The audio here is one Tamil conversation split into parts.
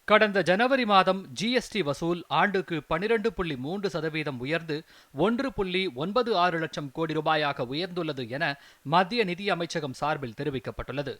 கடந்த ஜனவரி மாதம் ஜிஎஸ்டி வசூல் ஆண்டுக்கு 12.3% உயர்ந்து 1.96 லட்சம் கோடி ரூபாயாக உயர்ந்துள்ளது என மத்திய நிதி அமைச்சகம் சார்பில் தெரிவிக்கப்பட்டுள்ளது.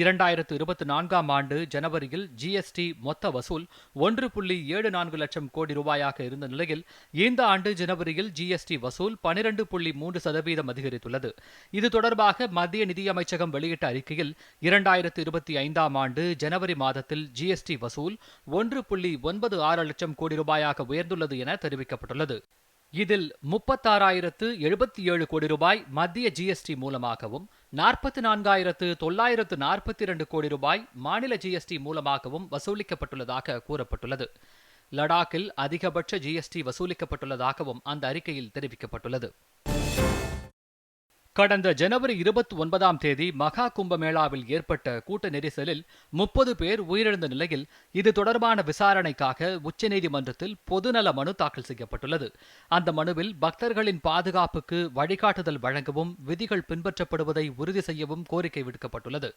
2024ஆம் ஆண்டு ஜனவரியில் ஜிஎஸ்டி மொத்த வசூல் 1.74 லட்சம் கோடி ரூபாயாக இருந்த நிலையில் இந்த ஆண்டு ஜனவரியில் ஜிஎஸ்டி வசூல் 12.3% அதிகரித்துள்ளது. இது தொடர்பாக மத்திய நிதியமைச்சகம் வெளியிட்ட அறிக்கையில் 2025ஆம் ஆண்டு ஜனவரி மாதத்தில் ஜிஎஸ்டி வசூல் 1.96 லட்சம் கோடி ரூபாயாக உயர்ந்துள்ளது என தெரிவிக்கப்பட்டுள்ளது. இதில் 36,077 கோடி ரூபாய் மத்திய ஜிஎஸ்டி மூலமாகவும் 44,942 கோடி ரூபாய் மாநில ஜிஎஸ்டி மூலமாகவும் வசூலிக்கப்பட்டுள்ளதாக கூறப்பட்டுள்ளது. லடாக்கில் அதிகபட்ச ஜிஎஸ்டி வசூலிக்கப்பட்டுள்ளதாகவும் அந்த அறிக்கையில் தெரிவிக்கப்பட்டுள்ளது. கடந்த ஜனவரி 29ஆம் தேதி மகா கும்பமேளாவில் ஏற்பட்ட கூட்ட நெரிசலில் 30 பேர் உயிரிழந்த நிலையில் இது தொடர்பான விசாரணைக்காக உச்சநீதிமன்றத்தில் பொதுநல மனு தாக்கல் செய்யப்பட்டுள்ளது. அந்த மனுவில் பக்தர்களின் பாதுகாப்புக்கு வழிகாட்டுதல் வழங்கவும் விதிகள் பின்பற்றப்படுவதை உறுதி செய்யவும் கோரிக்கை விடுக்கப்பட்டுள்ளது.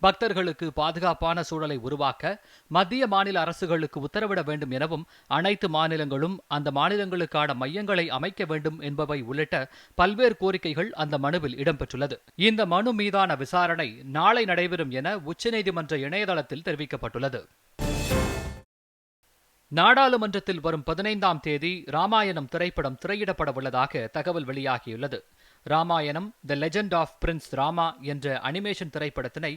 பக்தர்களுக்கு பாதுகாப்பான சூழலை உருவாக்க மத்திய மாநில அரசுகளுக்கு உத்தரவிட வேண்டும் எனவும் அனைத்து மாநிலங்களும் அந்த மாநிலங்களுக்கான மையங்களை அமைக்க வேண்டும் என்பவை உள்ளிட்ட பல்வேறு கோரிக்கைகள் அந்த மனுவில் இடம்பெற்றுள்ளது. இந்த மனு மீதான விசாரணை நாளை நடைபெறும் என உச்சநீதிமன்ற இணையதளத்தில் தெரிவிக்கப்பட்டுள்ளது. நாடாளுமன்றத்தில் வரும் 15ஆம் தேதி ராமாயணம் திரைப்படம் திரையிடப்பட உள்ளதாக தகவல் வெளியாகியுள்ளது. ராமாயணம் தி லெஜெண்ட் ஆஃப் பிரின்ஸ் ராமா என்ற அனிமேஷன் திரைப்படத்தினை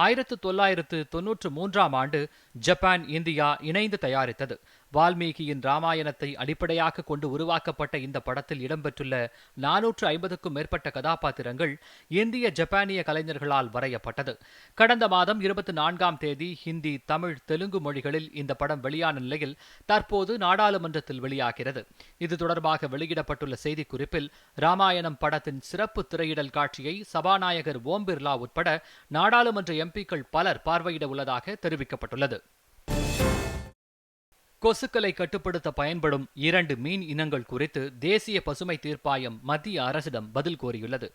1993ஆம் ஆண்டு ஜப்பான், இந்தியா இணைந்து தயாரித்தது. வால்மீகியின் ராமாயணத்தை அடிப்படையாக கொண்டு உருவாக்கப்பட்ட இந்த படத்தில் இடம்பெற்றுள்ள 450க்கும் மேற்பட்ட கதாபாத்திரங்கள் இந்திய ஜப்பானிய கலைஞர்களால் வரையப்பட்டது. கடந்த மாதம் 24ஆம் தேதி ஹிந்தி, தமிழ், தெலுங்கு மொழிகளில் இந்த படம் வெளியான நிலையில் தற்போது நாடாளுமன்றத்தில் வெளியாகிறது. இது தொடர்பாக வெளியிடப்பட்டுள்ள செய்திக்குறிப்பில் ராமாயணம் படத்தின் சிறப்பு திரையிடல் காட்சியை சபாநாயகர் ஓம் பிர்லா உட்பட நாடாளுமன்ற எம்பிக்கள் பலர் பார்வையிட உள்ளதாக தெரிவிக்கப்பட்டுள்ளது. கொசுக்களை கட்டுப்படுத்த பயன்படும் 2 மீன் இனங்கள் குறித்து தேசிய பசுமை தீர்ப்பாயம் மத்திய அரசிடம் பதில் கோரியுள்ளது.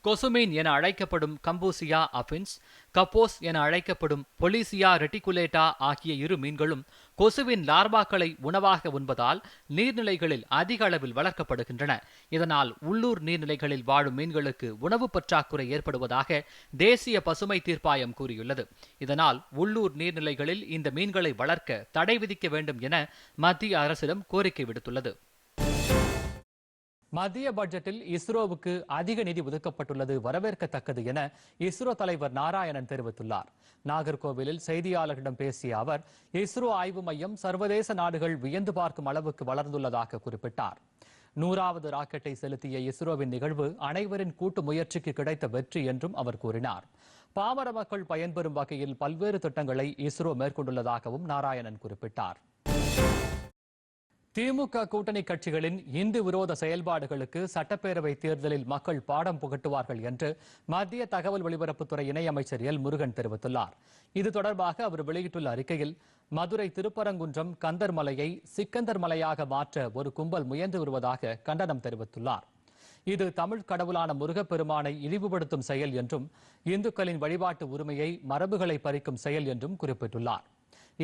கொசுமீன் என அழைக்கப்படும் கம்பூசியா அபின்ஸ், கப்போஸ் என அழைக்கப்படும் பொலிசியா ரெட்டிகுலேட்டா ஆகிய இரு மீன்களும் கொசுவின் லார்வாக்களை உணவாக உண்பதால் நீர்நிலைகளில் அதிக அளவில் வளர்க்கப்படுகின்றன. இதனால் உள்ளூர் நீர்நிலைகளில் வாழும் மீன்களுக்கு உணவு பற்றாக்குறை ஏற்படுவதாக தேசிய பசுமை தீர்ப்பாயம் கூறியுள்ளது. இதனால் உள்ளூர் நீர்நிலைகளில் இந்த மீன்களை வளர்க்க தடை விதிக்க வேண்டும் என மத்திய அரசிடம் கோரிக்கை விடுத்துள்ளது. மத்திய பட்ஜெட்டில் இஸ்ரோவுக்கு அதிக நிதி ஒதுக்கப்பட்டுள்ளது வரவேற்கத்தக்கது என இஸ்ரோ தலைவர் நாராயணன் தெரிவித்துள்ளார். நாகர்கோவிலில் செய்தியாளர்களிடம் பேசிய அவர், இஸ்ரோ ஆய்வு மையம் சர்வதேச நாடுகள் வியந்து பார்க்கும் அளவுக்கு வளர்ந்துள்ளதாக குறிப்பிட்டார். 100வது ராக்கெட்டை செலுத்திய இஸ்ரோவின் நிகழ்வு அனைவரின் கூட்டு முயற்சிக்கு கிடைத்த வெற்றி என்றும் அவர் கூறினார். பாமர மக்கள் பயன்பெறும் வகையில் பல்வேறு திட்டங்களை இஸ்ரோ மேற்கொண்டுள்ளதாகவும் நாராயணன் குறிப்பிட்டார். திமுக கூட்டணி கட்சிகளின் இந்து விரோத செயல்பாடுகளுக்கு சட்டப்பேரவை தேர்தலில் மக்கள் பாடம் புகட்டுவார்கள் என்று மத்திய தகவல் ஒலிபரப்புத்துறை இணையமைச்சர் எல் முருகன் தெரிவித்துள்ளார். இது தொடர்பாக அவர் வெளியிட்டுள்ள அறிக்கையில், மதுரை திருப்பரங்குன்றம் கந்தர் மலையை சிக்கந்தர் மலையாக மாற்ற ஒரு கும்பல் முயன்று வருவதாக கண்டனம் தெரிவித்துள்ளார். இது தமிழ் கடவுளான முருகப்பெருமானை இழிவுபடுத்தும் செயல் என்றும் இந்துக்களின் வழிபாட்டு உரிமையை, மரபுகளை பறிக்கும் செயல் என்றும் குறிப்பிட்டுள்ளார்.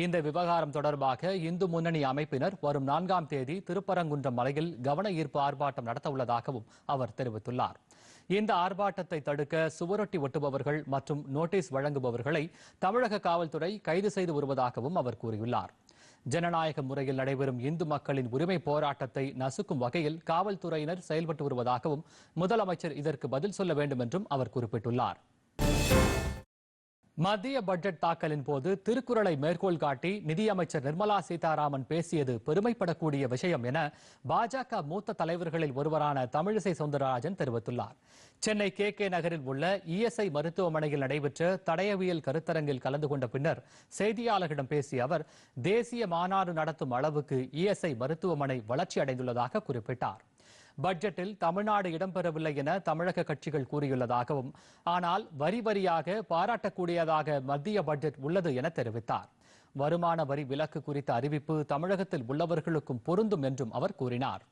இந்த விவகாரம் தொடர்பாக இந்து முன்னணி அமைப்பினர் வரும் 4ஆம் தேதி திருப்பரங்குன்றம் மலையில் கவன ஈர்ப்பு ஆர்ப்பாட்டம் நடத்த உள்ளதாகவும் அவர் தெரிவித்துள்ளார். இந்த ஆர்ப்பாட்டத்தை தடுக்க சுவரொட்டி ஒட்டுபவர்கள் மற்றும் நோட்டீஸ் வழங்குபவர்களை தமிழக காவல்துறை கைது செய்து வருவதாகவும் அவர் கூறியுள்ளார். ஜனநாயக முறையில் நடைபெறும் இந்து மக்களின் உரிமை போராட்டத்தை நசுக்கும் வகையில் காவல்துறையினர் செயல்பட்டு வருவதாகவும் முதலமைச்சர் இதற்கு பதில் சொல்ல வேண்டும் என்றும் அவர் குறிப்பிட்டுள்ளார். மத்திய பட்ஜெட் தாக்கலின் போது திருக்குறளை மேற்கோள் காட்டி நிதியமைச்சர் நிர்மலா சீதாராமன் பேசியது பெருமைப்படக்கூடிய விஷயம் என பாஜக மூத்த தலைவர்களில் ஒருவரான தமிழிசை சவுந்தரராஜன் தெரிவித்துள்ளார். சென்னை கே நகரில் உள்ள இஎஸ்ஐ மருத்துவமனையில் நடைபெற்ற தடயவியல் கருத்தரங்கில் கலந்து கொண்ட பின்னர் செய்தியாளர்களிடம் பேசிய அவர், தேசிய மாநாடு நடத்தும் அளவுக்கு இஎஸ்ஐ மருத்துவமனை வளர்ச்சி அடைந்துள்ளதாக குறிப்பிட்டார். பட்ஜெட்டில் தமிழ்நாடு இடம்பெறவில்லை என தமிழக கட்சிகள் கூறியுள்ளதாகவும், ஆனால் வரி வரியாக பாராட்டக்கூடியதாக மத்திய பட்ஜெட் உள்ளது என தெரிவித்தார். வருமான வரி விலக்கு குறித்த அறிவிப்பு தமிழகத்தில் உள்ளவர்களுக்கும் பொருந்தும் என்றும் அவர் கூறினார்.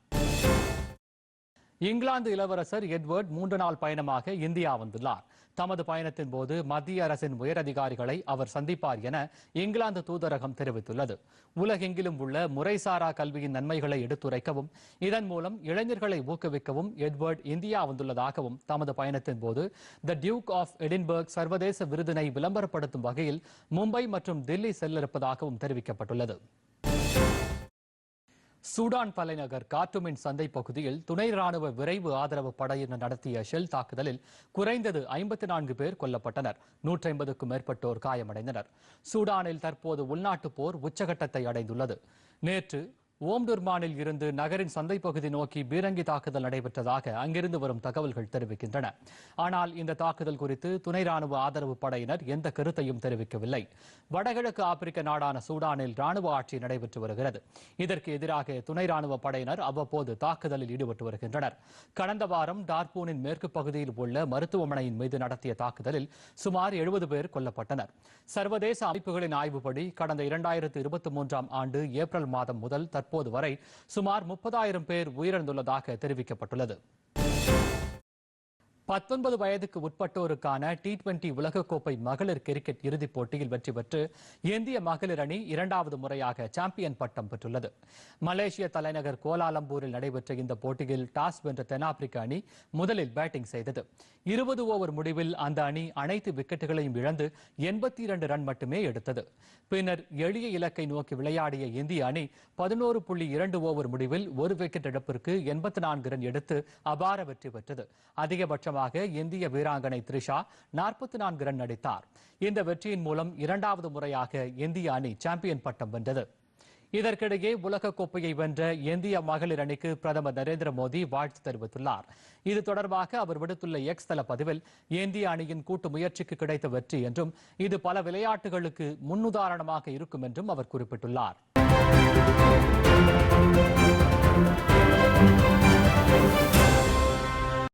இங்கிலாந்து இளவரசர் எட்வர்ட் 3 நாள் பயணமாக இந்தியா வந்துள்ளார். தமது பயணத்தின் போது மத்திய அரசின் உயரதிகாரிகளை அவர் சந்திப்பார் என இங்கிலாந்து தூதரகம் தெரிவித்துள்ளது. உலகெங்கிலும் உள்ள முறைசாரா கல்வியின் நன்மைகளை எடுத்துரைக்கவும் இதன் மூலம் இளைஞர்களை ஊக்குவிக்கவும் எட்வர்ட் இந்தியா வந்துள்ளதாகவும் தமது பயணத்தின் போது தி டியூக் ஆஃப் எடின்பர்க் சர்வதேச விருதினை விளம்பரப்படுத்தும் வகையில் மும்பை மற்றும் தில்லி செல்லிருப்பதாகவும் தெரிவிக்கப்பட்டுள்ளது. சூடான் தலைநகர் கார்ட்டூமின் சந்தை பகுதியில் துணை ராணுவ விரைவு ஆதரவு படையினர் நடத்திய ஷெல் தாக்குதலில் குறைந்தது 54 பேர் கொல்லப்பட்டனர். 150க்கும் மேற்பட்டோர் காயமடைந்தனர். சூடானில் தற்போது உள்நாட்டு போர் உச்சகட்டத்தை அடைந்துள்ளது. நேற்று ஓம்டுர்மானில் இருந்து நகரின் சந்தை பகுதி நோக்கி பீரங்கி தாக்குதல் நடைபெற்றதாக அங்கிருந்து வரும் தகவல்கள் தெரிவிக்கின்றன. ஆனால் இந்த தாக்குதல் குறித்து துணை ராணுவ ஆதரவு படையினர் எந்த கருத்தையும் தெரிவிக்கவில்லை. வடகிழக்கு ஆப்பிரிக்க நாடான சூடானில் ராணுவ ஆட்சி நடைபெற்று வருகிறது. இதற்கு எதிராக துணை ராணுவ படையினர் அவ்வப்போது தாக்குதலில் ஈடுபட்டு வருகின்றனர். கடந்த வாரம் டார்பூனின் மேற்கு பகுதியில் உள்ள மருத்துவமனையின் மீது நடத்திய தாக்குதலில் சுமார் 70 பேர் கொல்லப்பட்டனர். சர்வதேச அமைப்புகளின் ஆய்வுப்படி கடந்த 2023ஆம் ஆண்டு ஏப்ரல் மாதம் முதல் தற்போது வரை சுமார் 30,000 பேர் உயிரிழந்துள்ளதாக தெரிவிக்கப்பட்டுள்ளது. 19 வயதுக்கு உட்பட்டோருக்கான T20 உலகக்கோப்பை மகளிர் கிரிக்கெட் இறுதிப் போட்டியில் வெற்றி பெற்று இந்திய மகளிர் அணி 2வது முறையாக சாம்பியன் பட்டம் பெற்றுள்ளது. மலேசிய தலைநகர் கோலாலம்பூரில் நடைபெற்ற இந்த போட்டியில் டாஸ் வென்ற தென்னாப்பிரிக்க அணி முதலில் பேட்டிங் செய்தது. 20 ஓவர் முடிவில் அந்த அணி அனைத்து விக்கெட்டுகளையும் இழந்து 82 ரன் மட்டுமே எடுத்தது. பின்னர் எளிய இலக்கை நோக்கி விளையாடிய இந்திய அணி 11.2 ஓவர் முடிவில் ஒரு விக்கெட் இழப்பிற்கு 84 ரன் எடுத்து அபார வெற்றி பெற்றது. அதிகபட்சமாக இந்திய வீராங்கனை த்ரிஷா 44 ரன் அடித்தார். இந்த வெற்றியின் மூலம் 2வது முறையாக இந்திய அணி சாம்பியன் பட்டம் வென்றது. இதற்கிடையே உலகக்கோப்பையை வென்ற இந்திய மகளிர் அணிக்கு பிரதமர் நரேந்திர மோடி வாழ்த்து தெரிவித்துள்ளார். இது தொடர்பாக அவர் விடுத்துள்ள எக்ஸ் தள பதிவில் இந்திய அணியின் கூட்டு முயற்சிக்கு கிடைத்த வெற்றி என்றும் இது பல விளையாட்டுகளுக்கு முன்னுதாரணமாக இருக்கும் என்றும் அவர் குறிப்பிட்டுள்ளார்.